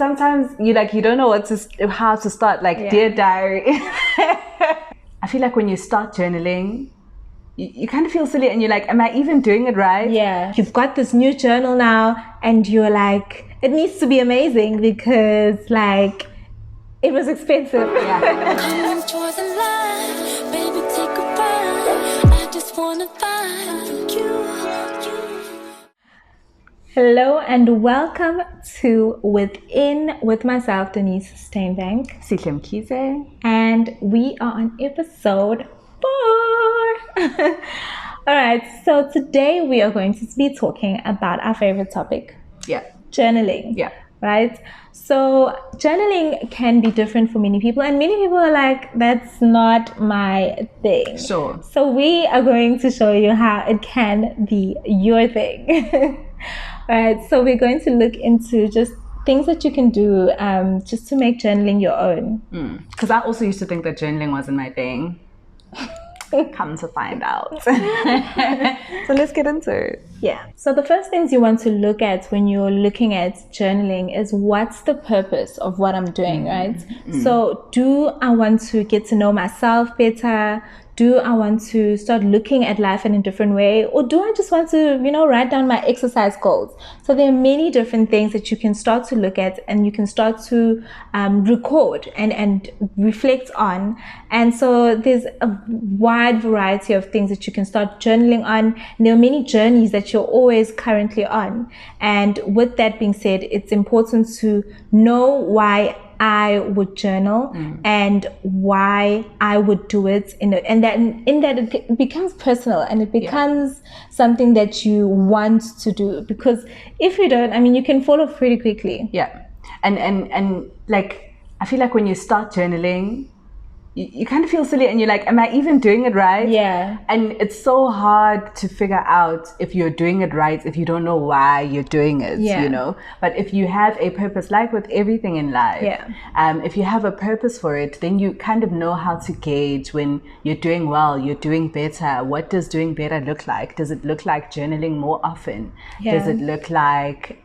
Sometimes you don't know how to start, Dear Diary. I feel like when you start journaling, you kind of feel silly and you're like, am I even doing it right? Yeah. You've got this new journal now and you're like, it needs to be amazing because it was expensive. Yeah. Come enjoy the life, baby, take a ride. I just wanna find you. Hello and welcome to Within with myself, Denise Steinbank. Sihle Mkhize. And we are on episode 4. Alright, so today we are going to be talking about our favorite topic. Yeah. Journaling. Yeah. Right? So journaling can be different for many people, and many people are like, that's not my thing. Sure. So we are going to show you how it can be your thing. Alright, so we're going to look into just things that you can do just to make journaling your own. Because I also used to think that journaling wasn't my thing. Come to find out. So let's get into it. Yeah. So the first things you want to look at when you're looking at journaling is what's the purpose of what I'm doing, right? So do I want to get to know myself better? Do I want to start looking at life in a different way? Or do I just want to, write down my exercise goals? So there are many different things that you can start to look at and you can start to record and reflect on. And so there's a wide variety of things that you can start journaling on. And there are many journeys that you're always currently on. And with that being said, it's important to know why I would journal and why I would do it in that it becomes personal and it becomes something that you want to do, because if you don't, you can fall off pretty quickly. Yeah. And I feel like when you start journaling, you kind of feel silly and you're like, am I even doing it right? Yeah. And it's so hard to figure out if you're doing it right if you don't know why you're doing it, But if you have a purpose, like with everything in life, if you have a purpose for it, then you kind of know how to gauge when you're doing well, you're doing better. What does doing better look like? Does it look like journaling more often? Yeah. Does it look like,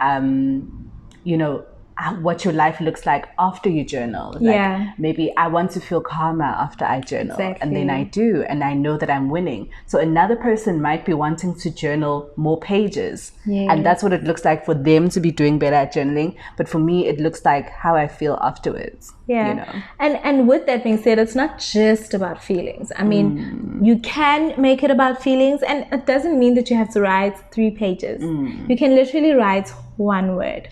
what your life looks like after you journal? Maybe I want to feel calmer after I journal. Exactly. And then I do, and I know that I'm winning. So another person might be wanting to journal more pages, and that's what it looks like for them to be doing better at journaling. But for me, it looks like how I feel afterwards. And with that being said, it's not just about feelings. You can make it about feelings, and it doesn't mean that you have to write 3 pages. You can literally write 1 word.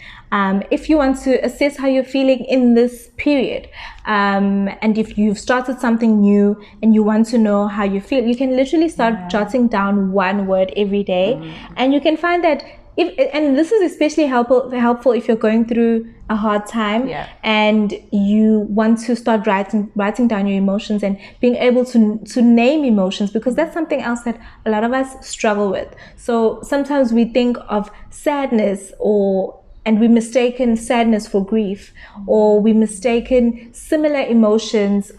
If you want to assess how you're feeling in this period, and if you've started something new and you want to know how you feel, you can literally start jotting down 1 word every day. And you can find that and this is especially helpful if you're going through a hard time and you want to start writing down your emotions and being able to name emotions, because that's something else that a lot of us struggle with. So sometimes we think of sadness and we mistaken sadness for grief, or we mistaken similar emotions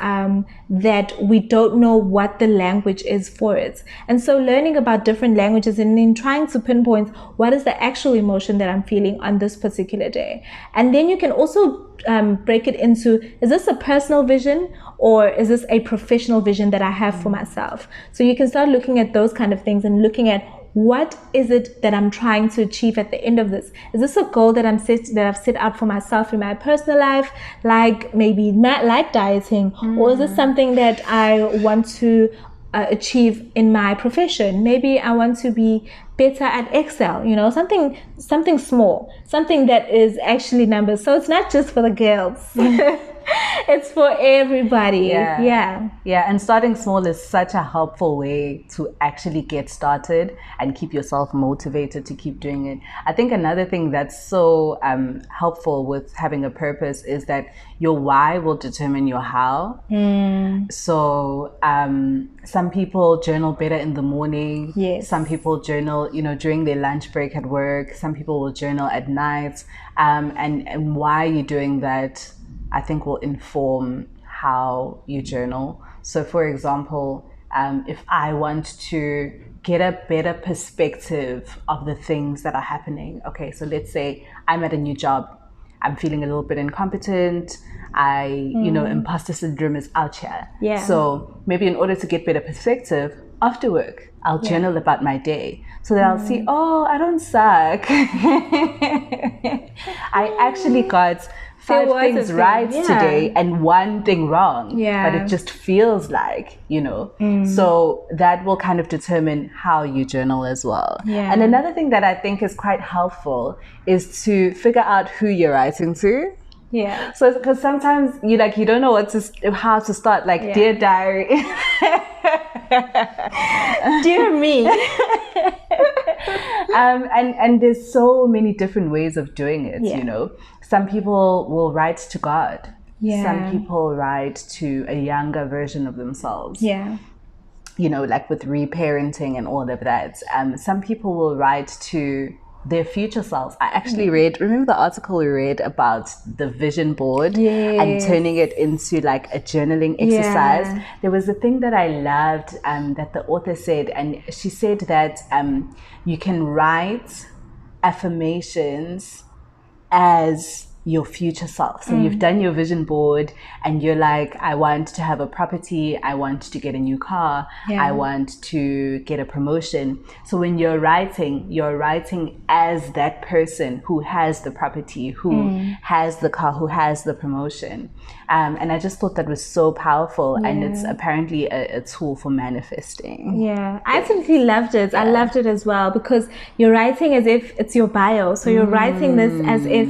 that we don't know what the language is for it. And so learning about different languages and then trying to pinpoint what is the actual emotion that I'm feeling on this particular day. And then you can also break it into, is this a personal vision or is this a professional vision that I have for myself? So you can start looking at those kind of things and looking at, what is it that I'm trying to achieve at the end of this? Is this a goal that I've set out for myself in my personal life, like dieting, or is this something that I want to achieve in my profession? Maybe I want to be better at Excel, something small, something that is actually numbers. So it's not just for the girls. It's for everybody. Yeah. And starting small is such a helpful way to actually get started and keep yourself motivated to keep doing it. I think another thing that's so helpful with having a purpose is that your why will determine your how. So some people journal better in the morning. Yes. Some people journal, during their lunch break at work. Some people will journal at night. And why you're doing that, I think, will inform how you journal. So for example, if I want to get a better perspective of the things that are happening. Okay, so let's say I'm at a new job. I'm feeling a little bit incompetent. Imposter syndrome is out here. Yeah. So maybe in order to get better perspective, after work, I'll journal about my day so that I'll see, I don't suck. I actually got 5 things right today and 1 thing wrong. Yeah. But it just feels like, So that will kind of determine how you journal as well. Yeah. And another thing that I think is quite helpful is to figure out who you're writing to. Yeah. So, because sometimes you don't know how to start. Like, dear diary. Dear me. And there's so many different ways of doing it. Some people will write to God. Yeah. Some people write to a younger version of themselves. Yeah. Like with reparenting and all of that. Some people will write to their future selves. I actually remember the article we read about the vision board and turning it into like a journaling exercise. Yeah. There was a thing that I loved that the author said, and she said that you can write affirmations as your future self. So you've done your vision board and you're like, I want to have a property, I want to get a new car, I want to get a promotion. So when you're writing as that person who has the property, who has the car, who has the promotion. And I just thought that was so powerful, and it's apparently a tool for manifesting. Yeah, I absolutely loved it. I loved it as well, because you're writing as if it's your bio. So you're writing this as if,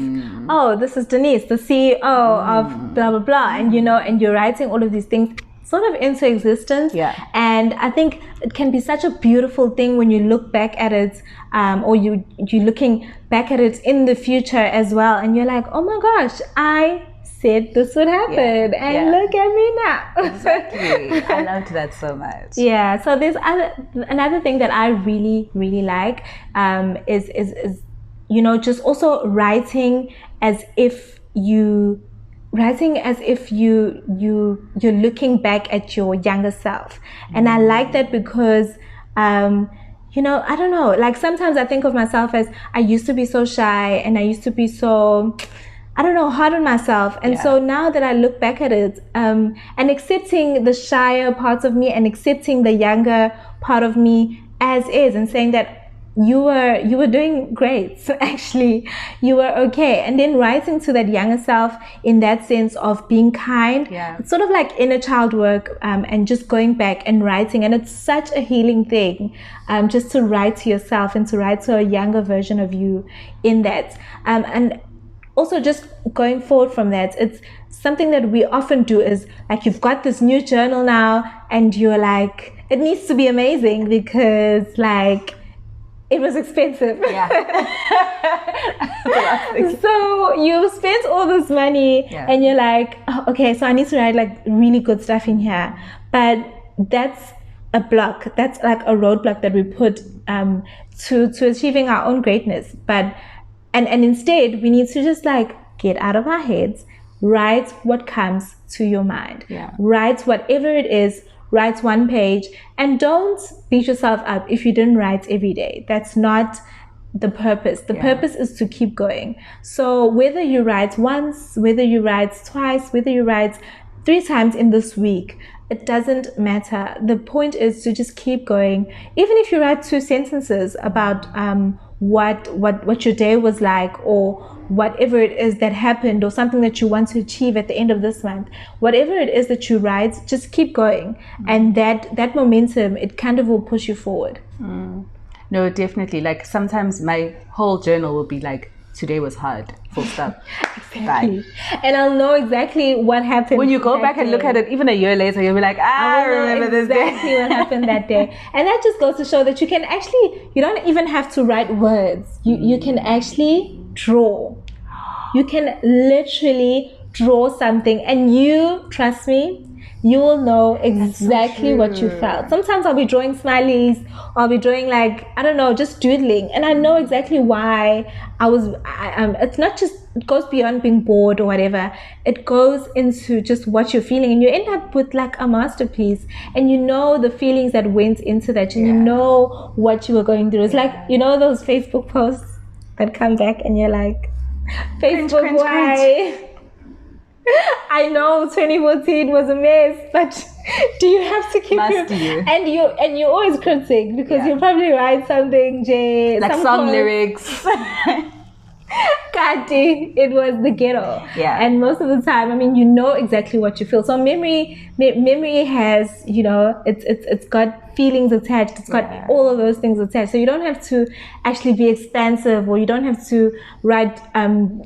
this is Denise, the CEO of blah, blah, blah. And, and you're writing all of these things sort of into existence. Yeah. And I think it can be such a beautiful thing when you look back at it, or you're looking back at it in the future as well. And you're like, oh my gosh, I said this would happen, and look at me now. Exactly. I loved that so much. Yeah. So there's another thing that I really, really like is just also writing as if you're looking back at your younger self. And I like that because I don't know, like sometimes I think of myself as I used to be so shy, and I used to be so, I don't know, hard on myself. And so now that I look back at it, and accepting the shyer parts of me and accepting the younger part of me as is, and saying that you were doing great. So actually you were okay. And then writing to that younger self in that sense of being kind. Yeah. It's sort of like inner child work, and just going back and writing. And it's such a healing thing, just to write to yourself and to write to a younger version of you in that. And also just going forward from that, it's something that we often do is like, you've got this new journal now and you're like, it needs to be amazing because like, it was expensive. Yeah. So you spent all this money and you're like, oh, okay, so I need to write like really good stuff in here. But that's a block. That's like a roadblock that we put to achieving our own greatness. But and instead we need to just like get out of our heads, write what comes to your mind. Yeah. Write whatever it is. Write 1 page, and don't beat yourself up if you didn't write every day. That's not the purpose. The purpose is to keep going. So whether you write once, whether you write twice, whether you write 3 times in this week, it doesn't matter. The point is to just keep going. Even if you write 2 sentences about what your day was like, or whatever it is that happened, or something that you want to achieve at the end of this month, whatever it is that you write, just keep going. And that momentum, it kind of will push you forward. No, definitely. Like sometimes my whole journal will be like, today was hard, full stop. Exactly. Bye. And I'll know exactly what happened. When you go back and look at it, even a year later, you'll be like, I remember this day. Exactly what happened that day. And that just goes to show that you can actually, you don't even have to write words. You can actually draw. You can literally draw something, and you, trust me, you will know exactly what you felt. Sometimes I'll be drawing smileys, or I'll be drawing like, I don't know, just doodling. And I know exactly why it's not just, it goes beyond being bored or whatever. It goes into just what you're feeling, and you end up with like a masterpiece, and you know the feelings that went into that, and you know what you were going through. It's like, those Facebook posts that come back and you're like, Facebook, cringe, why? I know 2014 was a mess, but do you have to keep Must your you? and you're always critic because you probably write something, Jay, Like some song quote. lyrics. Kati, it was the ghetto. Yeah. And most of the time, I mean, you know exactly what you feel. So memory has, you know, it's got feelings attached. It's got all of those things attached. So you don't have to actually be expansive, or you don't have to write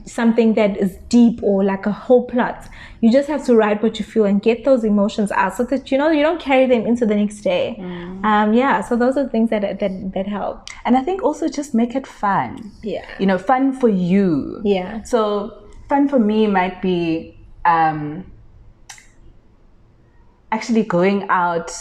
something that is deep or like a whole plot. You just have to write what you feel and get those emotions out, so that you know you don't carry them into the next day. So those are things that help. And I think also just make it fun. Yeah. You know, fun for you. Yeah. So fun for me might be actually going out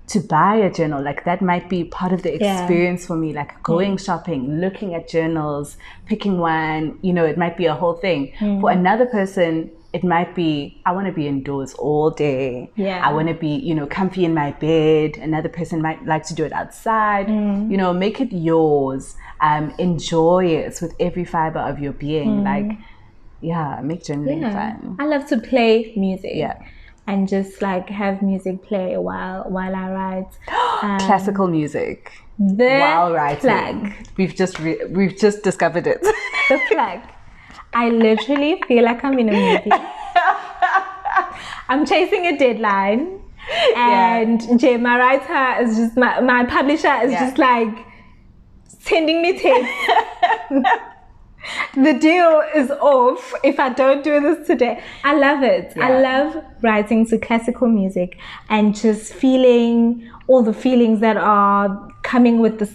to buy a journal. Like that might be part of the experience for me, like going shopping, looking at journals, picking one, you know, it might be a whole thing. For another person, it might be, I want to be indoors all day. Yeah. I want to be, you know, comfy in my bed. Another person might like to do it outside. You know, make it yours. Enjoy it with every fiber of your being. Like, make journaling fun. I love to play music. Yeah. And just like have music play while I write. Classical music The while writing. plug. We've just discovered it. The plug. I literally feel like I'm in a movie. I'm chasing a deadline, and Jay, my writer is just my publisher is just like sending me texts. The deal is off if I don't do this today. I love it. I love writing to classical music and just feeling all the feelings that are coming with the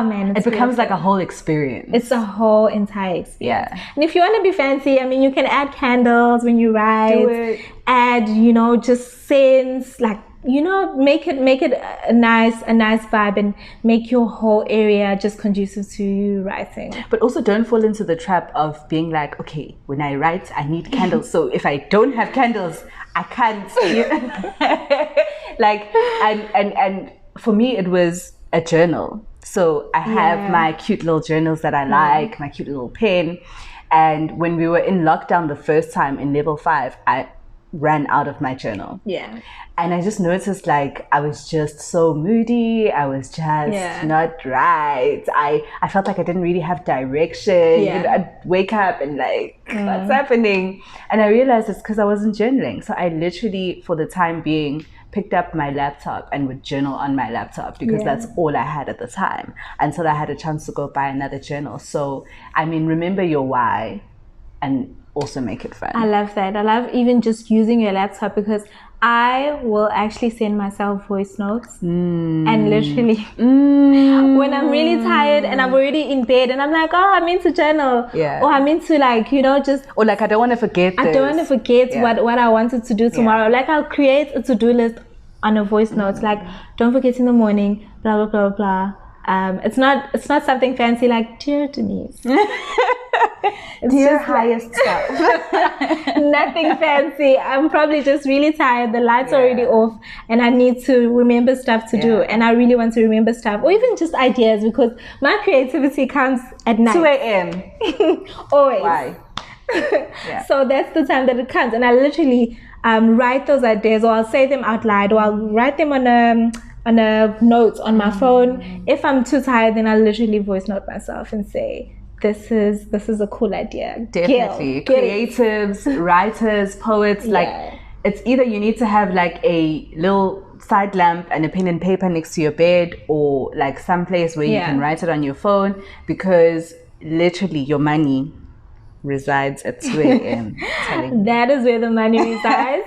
man. It becomes like a whole experience. It's a whole entire experience. Yeah. And if you want to be fancy, I mean, you can add candles when you write. Do it. Add, you know, just scents, like, you know, make it a nice vibe and make your whole area just conducive to you writing. But also don't fall into the trap of being like, okay, when I write, I need candles. So if I don't have candles, I can't. Like, and for me, it was a journal. So I have my cute little journals that I like, my cute little pen. And when we were in lockdown the first time in level 5, I ran out of my journal. Yeah. And I just noticed, like, I was just so moody. I was just not right. I felt like I didn't really have direction. Yeah. You know, I'd wake up and like, what's happening? And I realized it's because I wasn't journaling. So I literally, for the time being, picked up my laptop and would journal on my laptop because that's all I had at the time until I had a chance to go buy another journal. So, I mean, remember your why and also make it fun. I love that. I love even just using your laptop because I will actually send myself voice notes and literally when I'm really tired and I'm already in bed and I'm like, oh, I'm into journal. Yeah. Or I'm into like, you know, just... Or like, I don't want to forget this. I don't want to forget what I wanted to do tomorrow. Like, I'll create a to-do list on a voice note. Like, don't forget in the morning, blah, blah, blah, blah. It's not something fancy like, dear Denise. It's Dear just highest self. nothing fancy. I'm probably just really tired. The lights are already off and I need to remember stuff to do. And I really want to remember stuff or even just ideas because my creativity comes at night. 2 a.m. Always. Why? So that's the time that it comes. And I literally write those ideas or I'll say them out loud or I'll write them on a note on my phone. If I'm too tired, then I'll literally voice note myself and say, this is a cool idea. Definitely. Creatives, writers, poets, like it's either you need to have like a little side lamp and a pen and paper next to your bed or like some place where you can write it on your phone because literally your money resides at 2 a.m. That is where the money resides.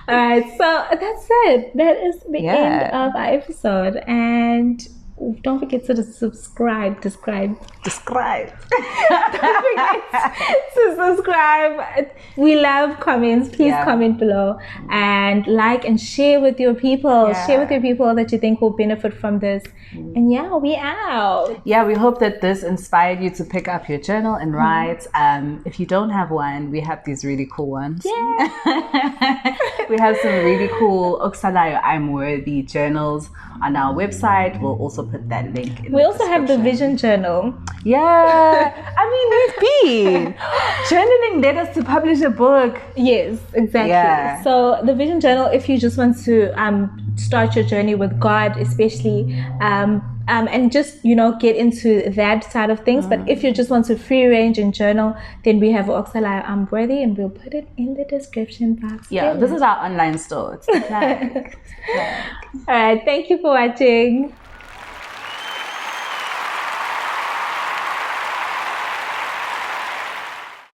All right, so that's it. That is the end of our episode. And don't forget to subscribe. Don't forget to subscribe. We love comments. Please comment below and like and share with your people. Share with your people that you think will benefit from this. And we out. We hope that this inspired you to pick up your journal and write. If you don't have one, we have these really cool ones. We have some really cool Oksalayo I'm Worthy journals on our website. We'll also put that link in We the also have the description. vision journal. Yeah, I mean, we've been journaling led us to publish a book. Yes, exactly. Yeah. So the vision journal, if you just want to start your journey with God, especially, and just get into that side of things. But if you just want to free range and journal, then we have Oksalayo I'm Worthy, and we'll put it in the description box. Yeah, this is our online store. It's the flag. All right. Thank you for watching.